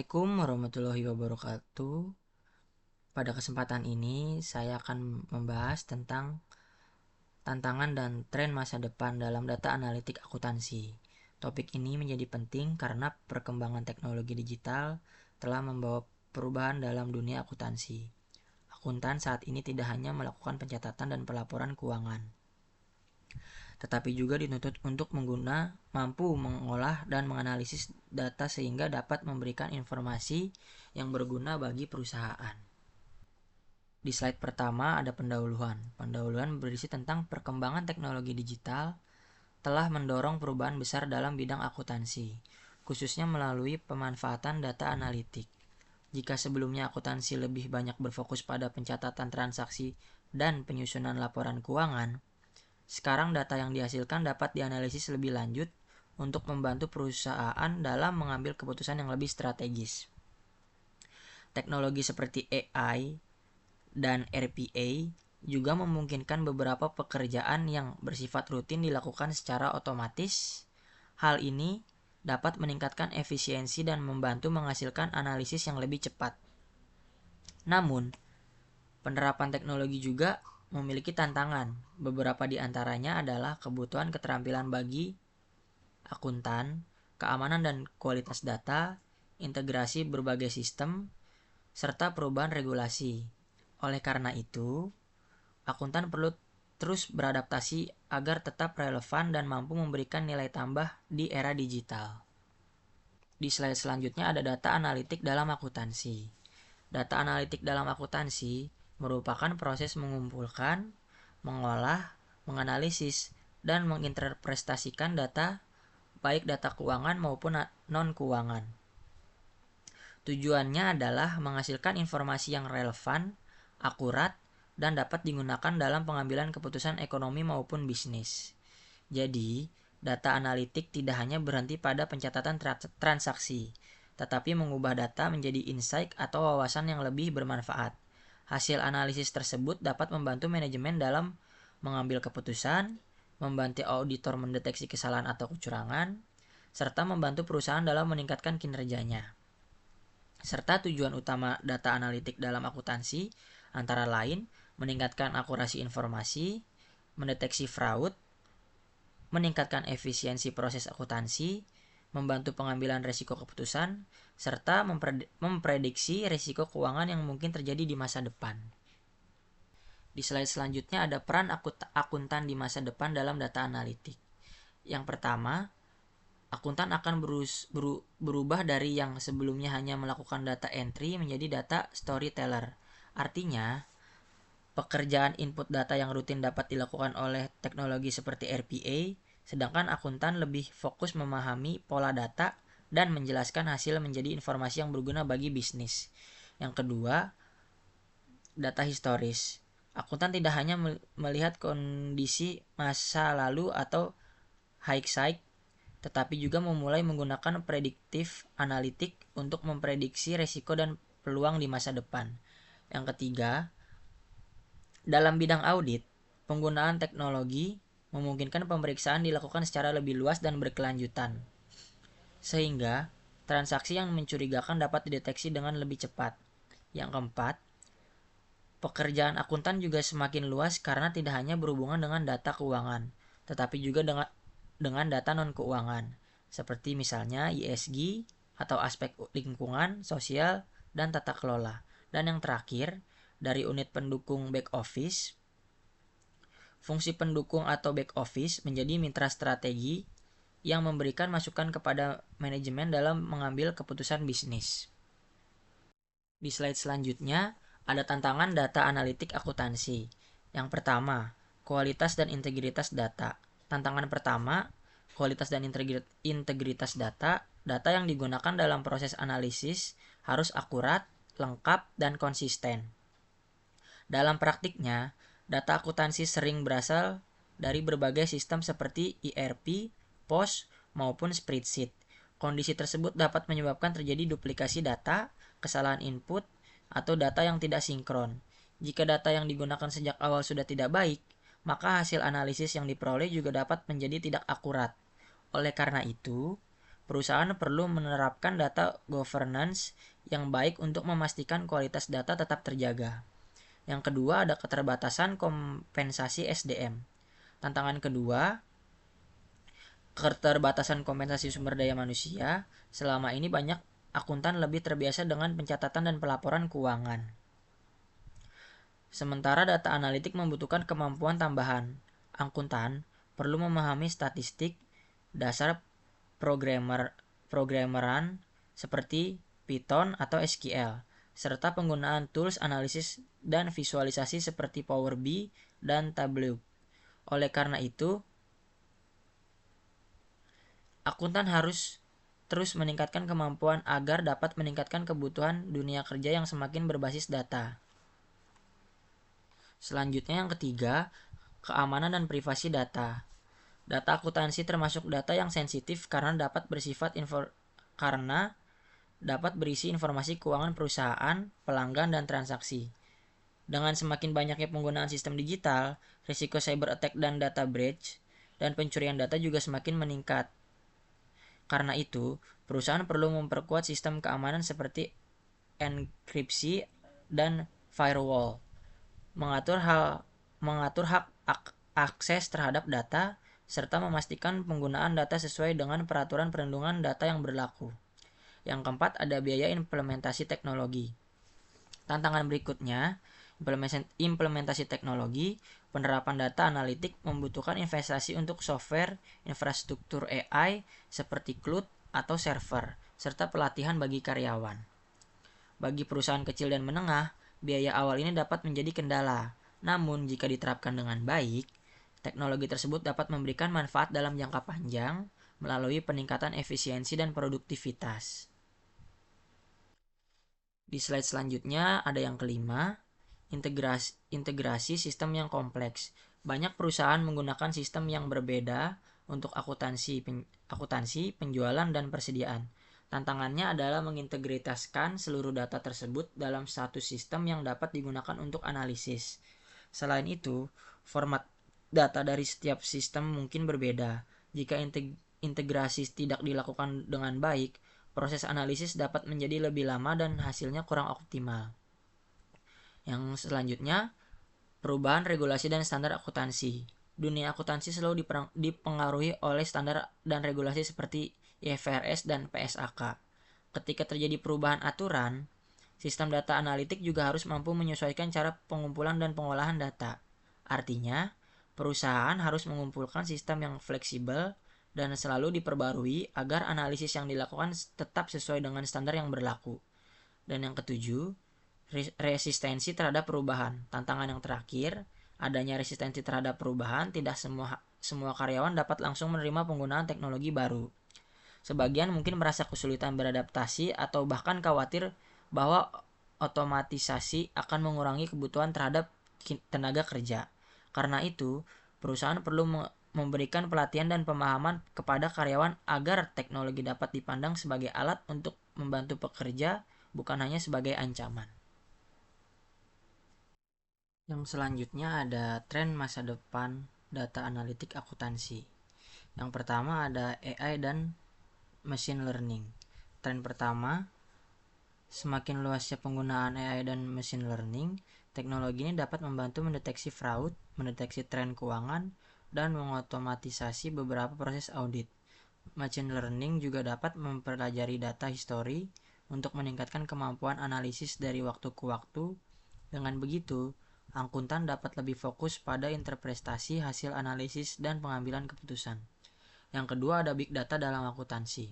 Assalamualaikum warahmatullahi wabarakatuh. Pada kesempatan ini saya akan membahas tentang tantangan dan tren masa depan dalam data analitik akuntansi. Topik ini menjadi penting karena perkembangan teknologi digital telah membawa perubahan dalam dunia akuntansi. Akuntan saat ini tidak hanya melakukan pencatatan dan pelaporan keuangan, tetapi juga dituntut untuk mampu mengolah dan menganalisis data sehingga dapat memberikan informasi yang berguna bagi perusahaan. Di slide pertama ada pendahuluan. Pendahuluan berisi tentang perkembangan teknologi digital telah mendorong perubahan besar dalam bidang akuntansi, khususnya melalui pemanfaatan data analitik. Jika sebelumnya akuntansi lebih banyak berfokus pada pencatatan transaksi dan penyusunan laporan keuangan, sekarang data yang dihasilkan dapat dianalisis lebih lanjut untuk membantu perusahaan dalam mengambil keputusan yang lebih strategis. Teknologi seperti AI dan RPA juga memungkinkan beberapa pekerjaan yang bersifat rutin dilakukan secara otomatis. Hal ini dapat meningkatkan efisiensi dan membantu menghasilkan analisis yang lebih cepat. Namun, penerapan teknologi juga memiliki tantangan. Beberapa di antaranya adalah kebutuhan keterampilan bagi akuntan, keamanan dan kualitas data, integrasi berbagai sistem, serta perubahan regulasi. Oleh karena itu, akuntan perlu terus beradaptasi agar tetap relevan dan mampu memberikan nilai tambah di era digital. Di slide selanjutnya ada data analitik dalam akuntansi. Data analitik dalam akuntansi merupakan proses mengumpulkan, mengolah, menganalisis, dan menginterpretasikan data, baik data keuangan maupun non-keuangan. Tujuannya adalah menghasilkan informasi yang relevan, akurat, dan dapat digunakan dalam pengambilan keputusan ekonomi maupun bisnis. Jadi, data analitik tidak hanya berhenti pada pencatatan transaksi, tetapi mengubah data menjadi insight atau wawasan yang lebih bermanfaat. Hasil analisis tersebut dapat membantu manajemen dalam mengambil keputusan, membantu auditor mendeteksi kesalahan atau kecurangan, serta membantu perusahaan dalam meningkatkan kinerjanya. Serta tujuan utama data analitik dalam akuntansi antara lain meningkatkan akurasi informasi, mendeteksi fraud, meningkatkan efisiensi proses akuntansi, membantu pengambilan risiko keputusan, serta memprediksi risiko keuangan yang mungkin terjadi di masa depan. Di slide selanjutnya ada peran akuntan di masa depan dalam data analitik. Yang pertama, akuntan akan berubah dari yang sebelumnya hanya melakukan data entry menjadi data storyteller. Artinya, pekerjaan input data yang rutin dapat dilakukan oleh teknologi seperti RPA, sedangkan akuntan lebih fokus memahami pola data dan menjelaskan hasil menjadi informasi yang berguna bagi bisnis. Yang kedua, data historis. Akuntan tidak hanya melihat kondisi masa lalu atau hindsight, tetapi juga memulai menggunakan prediktif analitik untuk memprediksi risiko dan peluang di masa depan. Yang ketiga, dalam bidang audit, penggunaan teknologi memungkinkan pemeriksaan dilakukan secara lebih luas dan berkelanjutan, sehingga transaksi yang mencurigakan dapat dideteksi dengan lebih cepat. Yang keempat, pekerjaan akuntan juga semakin luas karena tidak hanya berhubungan dengan data keuangan, tetapi juga dengan data non-keuangan, seperti misalnya ESG atau aspek lingkungan, sosial, dan tata kelola. Dan yang terakhir, dari unit pendukung back office, fungsi pendukung atau back office menjadi mitra strategi yang memberikan masukan kepada manajemen dalam mengambil keputusan bisnis. Di slide selanjutnya, ada tantangan data analitik akuntansi. Yang pertama, kualitas dan integritas data. Tantangan pertama, kualitas dan integritas data. Data yang digunakan dalam proses analisis harus akurat, lengkap, dan konsisten. Dalam praktiknya, data akuntansi sering berasal dari berbagai sistem seperti ERP, POS, maupun spreadsheet. Kondisi tersebut dapat menyebabkan terjadi duplikasi data, kesalahan input, atau data yang tidak sinkron. Jika data yang digunakan sejak awal sudah tidak baik, maka hasil analisis yang diperoleh juga dapat menjadi tidak akurat. Oleh karena itu, Perusahaan perlu menerapkan data governance yang baik untuk memastikan kualitas data tetap terjaga. Yang kedua ada keterbatasan kompensasi SDM. Tantangan kedua, keterbatasan kompensasi sumber daya manusia. Selama ini banyak akuntan lebih terbiasa dengan pencatatan dan pelaporan keuangan. Sementara data analitik membutuhkan kemampuan tambahan. Akuntan perlu memahami statistik, dasar programmeran seperti Python atau SQL, serta penggunaan tools analisis dan visualisasi seperti Power BI dan Tableau. Oleh karena itu, akuntan harus terus meningkatkan kemampuan agar dapat meningkatkan kebutuhan dunia kerja yang semakin berbasis data. Selanjutnya yang ketiga, keamanan dan privasi data. Data akuntansi termasuk data yang sensitif karena dapat berisi informasi keuangan perusahaan, pelanggan, dan transaksi. Dengan semakin banyaknya penggunaan sistem digital, risiko cyber attack dan data breach dan pencurian data juga semakin meningkat. Karena itu, perusahaan perlu memperkuat sistem keamanan seperti enkripsi dan firewall, mengatur hak akses terhadap data, serta memastikan penggunaan data sesuai dengan peraturan perlindungan data yang berlaku. Yang keempat, ada biaya implementasi teknologi. Tantangan berikutnya, implementasi teknologi, penerapan data analitik membutuhkan investasi untuk software, infrastruktur AI seperti cloud atau server, serta pelatihan bagi karyawan. Bagi perusahaan kecil dan menengah, biaya awal ini dapat menjadi kendala. Namun, jika diterapkan dengan baik, teknologi tersebut dapat memberikan manfaat dalam jangka panjang melalui peningkatan efisiensi dan produktivitas. Di slide selanjutnya ada yang kelima, integrasi sistem yang kompleks. Banyak perusahaan menggunakan sistem yang berbeda untuk akuntansi, penjualan, dan persediaan. Tantangannya adalah mengintegritaskan seluruh data tersebut dalam satu sistem yang dapat digunakan untuk analisis. Selain itu, format data dari setiap sistem mungkin berbeda. Jika integrasi tidak dilakukan dengan baik, proses analisis dapat menjadi lebih lama dan hasilnya kurang optimal. Yang selanjutnya, perubahan regulasi dan standar akuntansi. Dunia akuntansi selalu dipengaruhi oleh standar dan regulasi seperti IFRS dan PSAK. Ketika terjadi perubahan aturan, sistem data analitik juga harus mampu menyesuaikan cara pengumpulan dan pengolahan data. Artinya, perusahaan harus mengumpulkan sistem yang fleksibel dan selalu diperbarui agar analisis yang dilakukan tetap sesuai dengan standar yang berlaku. Dan yang ketujuh, resistensi terhadap perubahan. Tantangan yang terakhir, adanya resistensi terhadap perubahan, tidak semua karyawan dapat langsung menerima penggunaan teknologi baru. Sebagian mungkin merasa kesulitan beradaptasi atau bahkan khawatir bahwa otomatisasi akan mengurangi kebutuhan terhadap tenaga kerja. Karena itu, perusahaan perlu memberikan pelatihan dan pemahaman kepada karyawan agar teknologi dapat dipandang sebagai alat untuk membantu pekerja, bukan hanya sebagai ancaman. Yang selanjutnya ada tren masa depan data analitik akuntansi. Yang pertama ada AI dan machine learning. Tren pertama, semakin luasnya penggunaan AI dan machine learning, teknologi ini dapat membantu mendeteksi fraud, mendeteksi tren keuangan, dan mengotomatisasi beberapa proses audit. Machine learning juga dapat mempelajari data histori untuk meningkatkan kemampuan analisis dari waktu ke waktu. Dengan begitu, akuntan dapat lebih fokus pada interpretasi hasil analisis dan pengambilan keputusan. Yang kedua ada big data dalam akuntansi.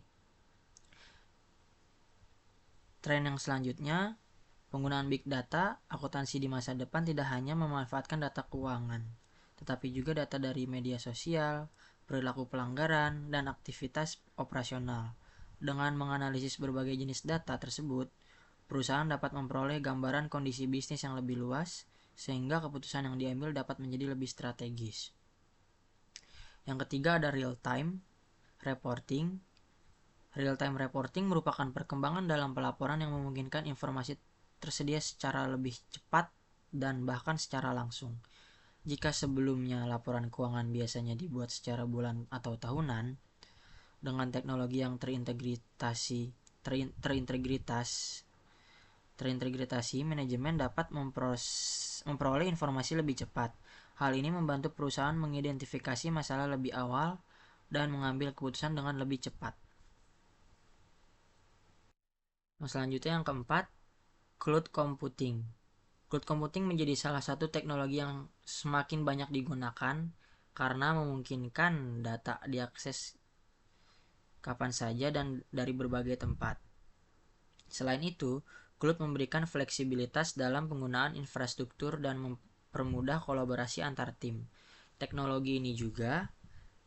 Tren yang selanjutnya, penggunaan big data akuntansi di masa depan tidak hanya memanfaatkan data keuangan, tetapi juga data dari media sosial, perilaku pelanggaran, dan aktivitas operasional. Dengan menganalisis berbagai jenis data tersebut, perusahaan dapat memperoleh gambaran kondisi bisnis yang lebih luas, sehingga keputusan yang diambil dapat menjadi lebih strategis. Yang ketiga ada real-time reporting. Real-time reporting merupakan perkembangan dalam pelaporan yang memungkinkan informasi tersedia secara lebih cepat dan bahkan secara langsung. Jika sebelumnya laporan keuangan biasanya dibuat secara bulan atau tahunan, Dengan teknologi yang terintegrasi, manajemen dapat memperoleh informasi lebih cepat. Hal ini membantu perusahaan mengidentifikasi masalah lebih awal dan mengambil keputusan dengan lebih cepat. Selanjutnya yang keempat, cloud computing. Cloud computing menjadi salah satu teknologi yang semakin banyak digunakan karena memungkinkan data diakses kapan saja dan dari berbagai tempat. Selain itu, cloud memberikan fleksibilitas dalam penggunaan infrastruktur dan mempermudah kolaborasi antar tim. Teknologi ini juga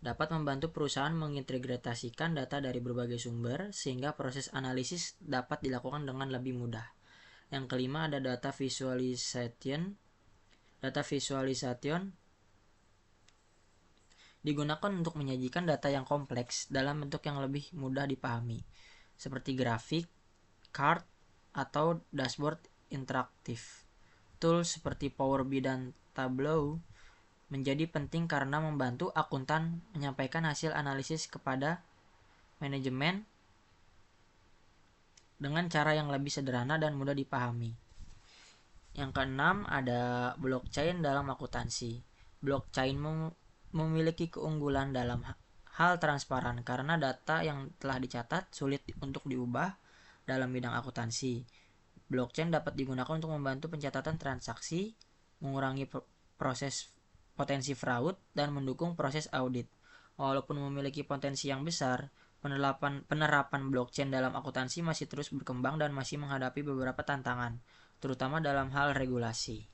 dapat membantu perusahaan mengintegrasikan data dari berbagai sumber sehingga proses analisis dapat dilakukan dengan lebih mudah. Yang kelima ada data visualization. Data visualization digunakan untuk menyajikan data yang kompleks dalam bentuk yang lebih mudah dipahami, seperti grafik, chart, atau dashboard interaktif. Tools seperti Power BI dan Tableau menjadi penting karena membantu akuntan menyampaikan hasil analisis kepada manajemen dengan cara yang lebih sederhana dan mudah dipahami. Yang keenam ada blockchain dalam akuntansi. Blockchain memiliki keunggulan dalam hal transparan karena data yang telah dicatat sulit untuk diubah dalam bidang akuntansi. Blockchain dapat digunakan untuk membantu pencatatan transaksi, mengurangi proses potensi fraud, dan mendukung proses audit. Walaupun memiliki potensi yang besar, penerapan blockchain dalam akuntansi masih terus berkembang dan masih menghadapi beberapa tantangan, terutama dalam hal regulasi.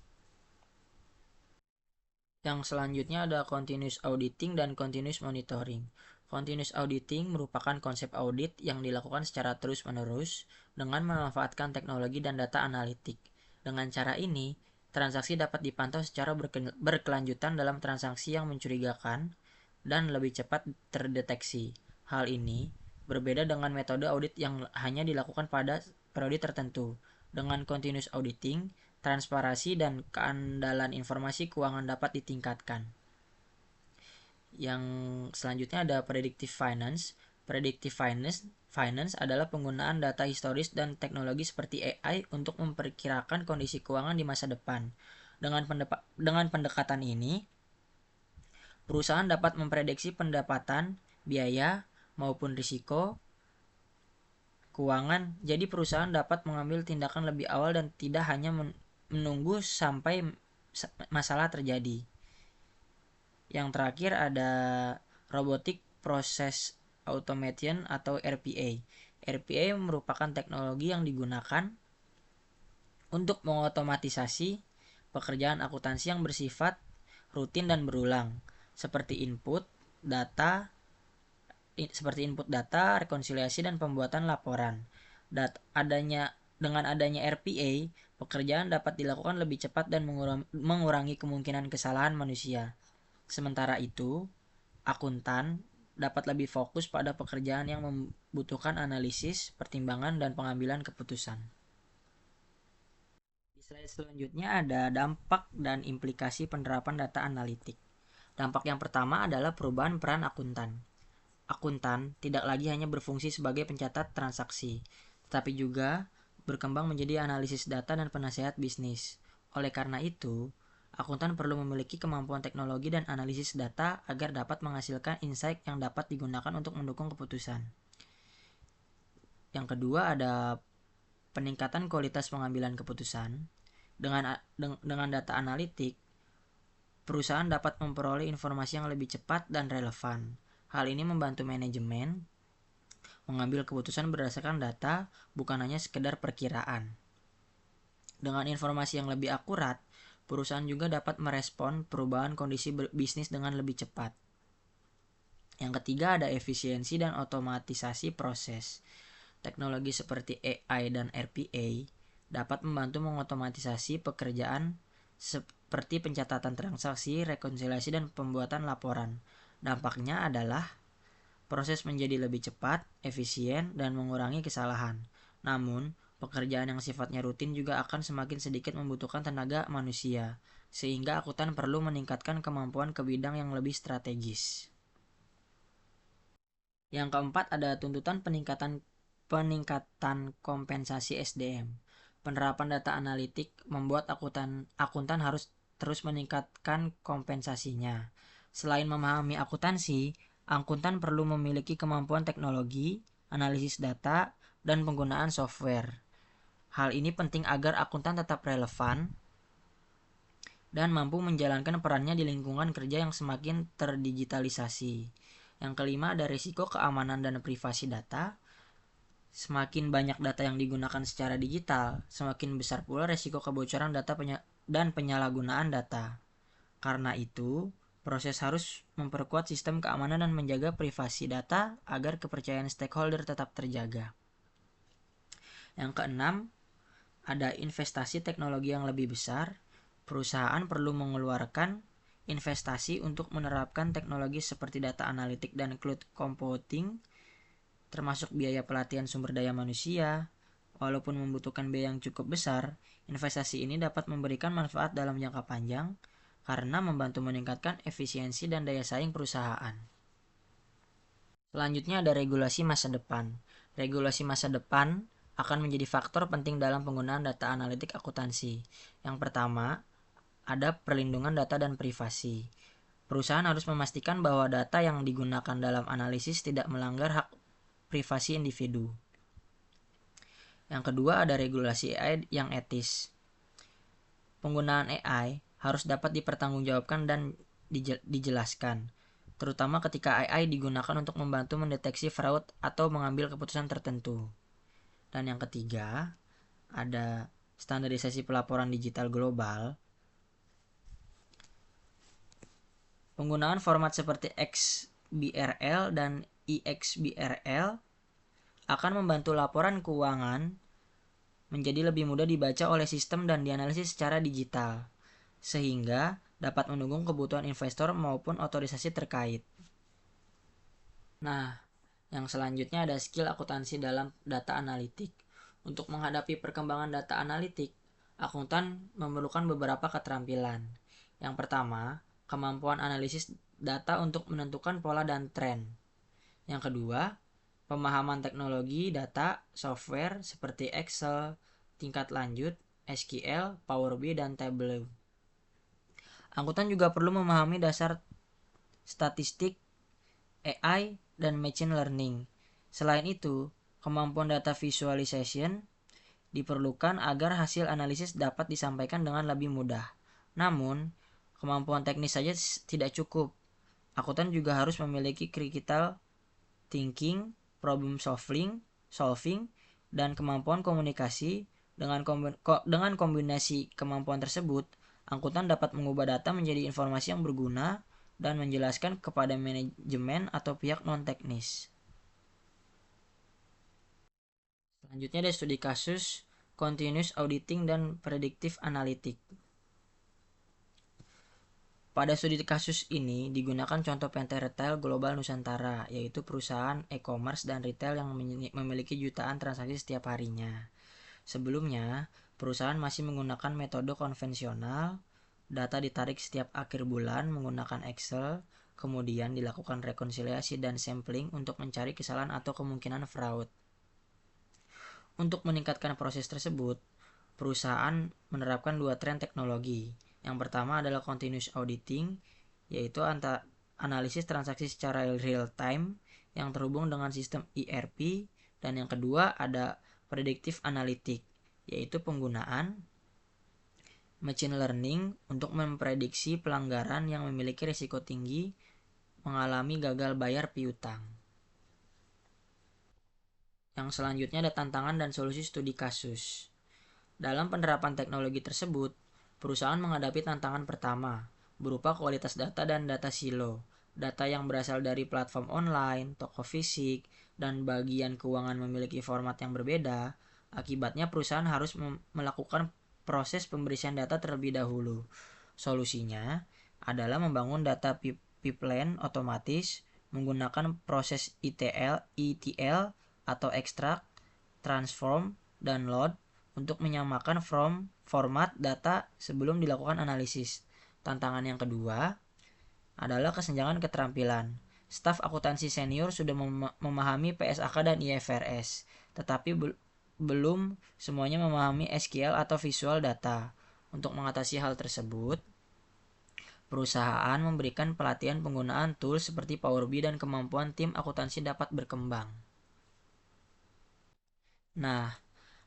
Yang selanjutnya ada continuous auditing dan continuous monitoring. Continuous auditing merupakan konsep audit yang dilakukan secara terus-menerus dengan memanfaatkan teknologi dan data analitik. Dengan cara ini, transaksi dapat dipantau secara berkelanjutan dalam transaksi yang mencurigakan dan lebih cepat terdeteksi. Hal ini berbeda dengan metode audit yang hanya dilakukan pada periode tertentu. Dengan continuous auditing, transparansi dan keandalan informasi keuangan dapat ditingkatkan. Yang selanjutnya ada predictive finance. Predictive finance adalah penggunaan data historis dan teknologi seperti AI untuk memperkirakan kondisi keuangan di masa depan. Dengan pendekatan ini, perusahaan dapat memprediksi pendapatan, biaya, maupun risiko keuangan. Jadi perusahaan dapat mengambil tindakan lebih awal dan tidak hanya menunggu sampai masalah terjadi. Yang terakhir ada robotic process automation atau RPA. RPA merupakan teknologi yang digunakan untuk mengotomatisasi pekerjaan akuntansi yang bersifat rutin dan berulang, seperti input data, rekonsiliasi, dan pembuatan laporan. Dengan adanya RPA, pekerjaan dapat dilakukan lebih cepat dan mengurangi kemungkinan kesalahan manusia. Sementara itu, akuntan dapat lebih fokus pada pekerjaan yang membutuhkan analisis, pertimbangan, dan pengambilan keputusan. Di slide selanjutnya ada dampak dan implikasi penerapan data analitik. Dampak yang pertama adalah perubahan peran akuntan. Akuntan tidak lagi hanya berfungsi sebagai pencatat transaksi, tetapi juga berkembang menjadi analisis data dan penasehat bisnis. Oleh karena itu, akuntan perlu memiliki kemampuan teknologi dan analisis data agar dapat menghasilkan insight yang dapat digunakan untuk mendukung keputusan. Yang kedua ada peningkatan kualitas pengambilan keputusan. Dengan data analitik, perusahaan dapat memperoleh informasi yang lebih cepat dan relevan. Hal ini membantu manajemen mengambil keputusan berdasarkan data, bukan hanya sekedar perkiraan. Dengan informasi yang lebih akurat, perusahaan juga dapat merespon perubahan kondisi bisnis dengan lebih cepat. Yang ketiga ada efisiensi dan otomatisasi proses. Teknologi seperti AI dan RPA dapat membantu mengotomatisasi pekerjaan seperti pencatatan transaksi, rekonsiliasi, dan pembuatan laporan. Dampaknya adalah proses menjadi lebih cepat, efisien, dan mengurangi kesalahan. Namun, pekerjaan yang sifatnya rutin juga akan semakin sedikit membutuhkan tenaga manusia, sehingga akuntan perlu meningkatkan kemampuan ke bidang yang lebih strategis. Yang keempat ada tuntutan peningkatan kompensasi SDM. Penerapan data analitik membuat akuntan harus terus meningkatkan kompensasinya. Selain memahami akuntansi, akuntan perlu memiliki kemampuan teknologi, analisis data, dan penggunaan software. Hal ini penting agar akuntan tetap relevan dan mampu menjalankan perannya di lingkungan kerja yang semakin terdigitalisasi. Yang kelima ada risiko keamanan dan privasi data. Semakin banyak data yang digunakan secara digital, semakin besar pula risiko kebocoran data dan penyalahgunaan data. Karena itu, proses harus memperkuat sistem keamanan dan menjaga privasi data agar kepercayaan stakeholder tetap terjaga. Yang keenam, ada investasi teknologi yang lebih besar. Perusahaan perlu mengeluarkan investasi untuk menerapkan teknologi seperti data analitik dan cloud computing, termasuk biaya pelatihan sumber daya manusia. Walaupun membutuhkan biaya yang cukup besar, investasi ini dapat memberikan manfaat dalam jangka panjang karena membantu meningkatkan efisiensi dan daya saing perusahaan. Selanjutnya ada regulasi masa depan. Regulasi masa depan akan menjadi faktor penting dalam penggunaan data analitik akuntansi. Yang pertama, ada perlindungan data dan privasi. Perusahaan harus memastikan bahwa data yang digunakan dalam analisis tidak melanggar hak privasi individu. Yang kedua ada regulasi AI yang etis. Penggunaan AI harus dapat dipertanggungjawabkan dan dijelaskan, terutama ketika AI digunakan untuk membantu mendeteksi fraud atau mengambil keputusan tertentu. Dan yang ketiga, ada standarisasi pelaporan digital global. Penggunaan format seperti XBRL dan IXBRL akan membantu laporan keuangan menjadi lebih mudah dibaca oleh sistem dan dianalisis secara digital, sehingga dapat mendukung kebutuhan investor maupun otorisasi terkait. Nah, yang selanjutnya ada skill akuntansi dalam data analitik. Untuk menghadapi perkembangan data analitik, akuntan memerlukan beberapa keterampilan. Yang pertama, kemampuan analisis data untuk menentukan pola dan tren. Yang kedua, pemahaman teknologi data software seperti Excel, tingkat lanjut, SQL, Power BI, dan Tableau. Akuntan juga perlu memahami dasar statistik, AI, dan machine learning. Selain itu, kemampuan data visualization diperlukan agar hasil analisis dapat disampaikan dengan lebih mudah. Namun, kemampuan teknis saja tidak cukup. Akuntan juga harus memiliki critical thinking, problem solving, dan kemampuan komunikasi. Dengan kombinasi kemampuan tersebut, akuntan dapat mengubah data menjadi informasi yang berguna dan menjelaskan kepada manajemen atau pihak non-teknis. Selanjutnya ada studi kasus, continuous auditing, dan predictive analytics. Pada studi kasus ini digunakan contoh PT Retail Global Nusantara, yaitu perusahaan e-commerce dan retail yang memiliki jutaan transaksi setiap harinya. Sebelumnya, perusahaan masih menggunakan metode konvensional, data ditarik setiap akhir bulan menggunakan Excel, kemudian dilakukan rekonsiliasi dan sampling untuk mencari kesalahan atau kemungkinan fraud. Untuk meningkatkan proses tersebut, perusahaan menerapkan dua tren teknologi. Yang pertama adalah continuous auditing, yaitu analisis transaksi secara real time yang terhubung dengan sistem ERP, dan yang kedua ada predictive analytics, yaitu penggunaan machine learning untuk memprediksi pelanggaran yang memiliki risiko tinggi mengalami gagal bayar piutang. Yang selanjutnya ada tantangan dan solusi studi kasus. Dalam penerapan teknologi tersebut, perusahaan menghadapi tantangan pertama, berupa kualitas data dan data silo. Data yang berasal dari platform online, toko fisik, dan bagian keuangan memiliki format yang berbeda. Akibatnya perusahaan harus melakukan proses pembersihan data terlebih dahulu. Solusinya adalah membangun data pipeline otomatis menggunakan proses ETL atau extract, transform, dan load untuk menyamakan format data sebelum dilakukan analisis. Tantangan yang kedua adalah kesenjangan keterampilan. Staf akuntansi senior sudah memahami PSAK dan IFRS, tetapi belum semuanya memahami SQL atau visual data. Untuk mengatasi hal tersebut, perusahaan memberikan pelatihan penggunaan tools seperti Power BI dan kemampuan tim akuntansi dapat berkembang. Nah,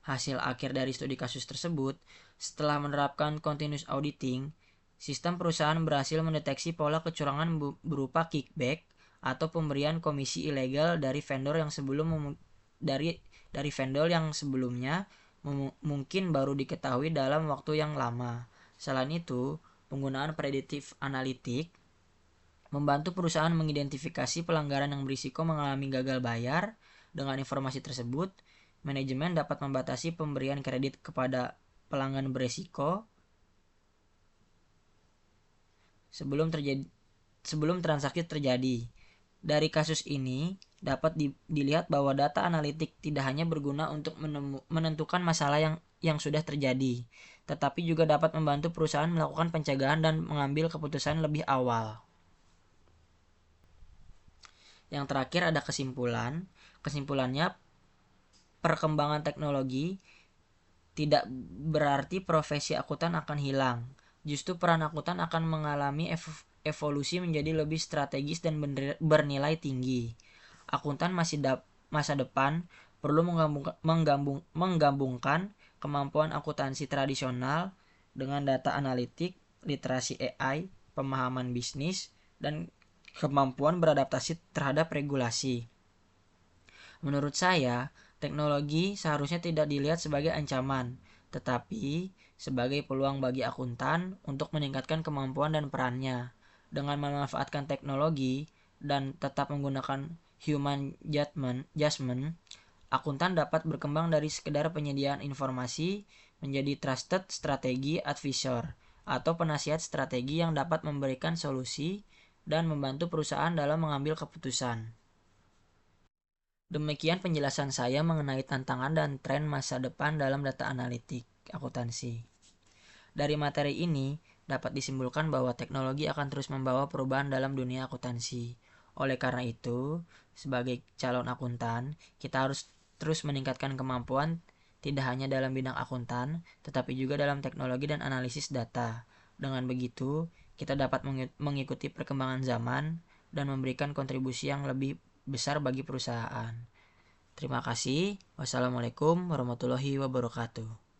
hasil akhir dari studi kasus tersebut, setelah menerapkan continuous auditing, sistem perusahaan berhasil mendeteksi pola kecurangan berupa kickback atau pemberian komisi ilegal dari vendor yang sebelumnya mungkin baru diketahui dalam waktu yang lama. Selain itu, penggunaan predictive analytics membantu perusahaan mengidentifikasi pelanggaran yang berisiko mengalami gagal bayar. Dengan informasi tersebut, manajemen dapat membatasi pemberian kredit kepada pelanggan berisiko sebelum transaksi terjadi. Dari kasus ini dapat dilihat bahwa data analitik tidak hanya berguna untuk menentukan masalah yang sudah terjadi, tetapi juga dapat membantu perusahaan melakukan pencegahan dan mengambil keputusan lebih awal. Yang terakhir ada kesimpulan. Kesimpulannya, perkembangan teknologi tidak berarti profesi akuntan akan hilang. Justru peran akuntan akan mengalami evolusi menjadi lebih strategis dan bernilai tinggi. Akuntan masa depan perlu menggabungkan kemampuan akuntansi tradisional dengan data analitik, literasi AI, pemahaman bisnis, dan kemampuan beradaptasi terhadap regulasi. Menurut saya, teknologi seharusnya tidak dilihat sebagai ancaman, tetapi sebagai peluang bagi akuntan untuk meningkatkan kemampuan dan perannya. Dengan memanfaatkan teknologi dan tetap menggunakan human judgment, akuntan dapat berkembang dari sekedar penyediaan informasi menjadi trusted strategi advisor atau penasihat strategi yang dapat memberikan solusi dan membantu perusahaan dalam mengambil keputusan. Demikian penjelasan saya mengenai tantangan dan tren masa depan dalam data analitik akuntansi. Dari materi ini, dapat disimpulkan bahwa teknologi akan terus membawa perubahan dalam dunia akuntansi. Oleh karena itu, sebagai calon akuntan, kita harus terus meningkatkan kemampuan tidak hanya dalam bidang akuntan, tetapi juga dalam teknologi dan analisis data. Dengan begitu, kita dapat mengikuti perkembangan zaman dan memberikan kontribusi yang lebih besar bagi perusahaan. Terima kasih. Wassalamualaikum warahmatullahi wabarakatuh.